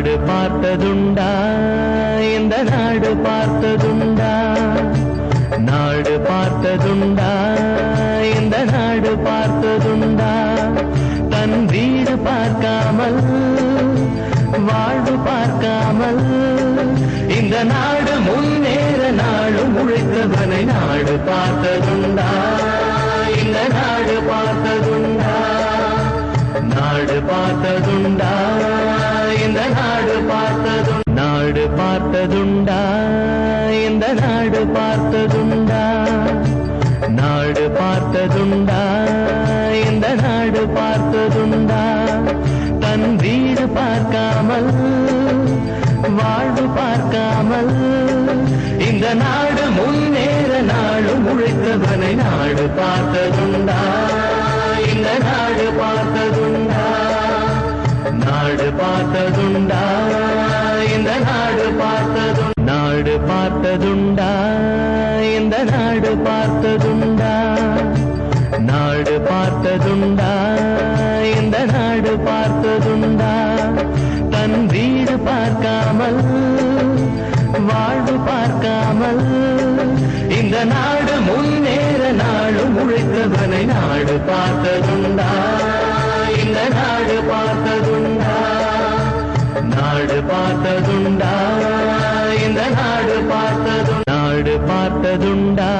நாடு பார்த்ததுண்டா இந்த நாடு பார்த்ததுண்டா நாடு பார்த்ததுண்டா இந்த நாடு பார்த்ததுண்டா தன் வீடு பார்க்காமல் வாழ்வு பார்க்காமல் இந்த நாடு முன்னேற நாளும் உழைத்தவனை நாடு பார்த்ததுண்டா இந்த நாடு பார்த்ததுண்டா நாடு பார்த்ததுண்டா இந்த நாடு பார்த்ததுண்டா நாடு பார்த்ததுண்டா இந்த நாடு பார்த்ததுண்டா நாடு பார்த்ததுண்டா இந்த நாடு பார்த்ததுண்டா தன் வீடு பார்க்காமல் வாழ்வு பார்க்காமல் இந்த நாடு முன்னேற நாளும் உழைத்தவனை நாடு பார்த்ததுண்டா இந்த நாடு பார்த்ததுண்டா நாடு பார்த்ததுண்டா இந்த நாடு பார்த்ததுண்டா நாடு பார்த்ததுண்டா இந்த நாடு பார்த்ததுண்டா நாடு பார்த்ததுண்டா இந்த நாடு பார்த்ததுண்டா தன் வீடு பார்க்காமல் வாழ்வு பார்க்காமல் இந்த நாடு முன்னேற நாளும் உழைத்தவனை நாடு பார்த்ததுண்டா இந்த நாடு பார்த்ததுண்டா நாடு பார்த்ததுண்டா இந்த நாடு பார்த்ததுண்டா நாடு பார்த்ததுண்டா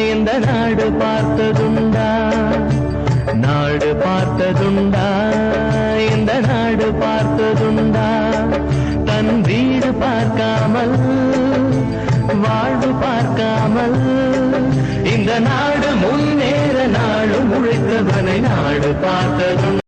இந்த நாடு பார்த்ததுண்டா நாடு பார்த்ததுண்டா இந்த நாடு பார்த்ததுண்டா தன் வீடு பார்க்காமல் வாழ்வு பார்க்காமல் இந்த நாடு முன்னேற நாளும் உழைத்தவனை நாடு பார்த்ததுண்டா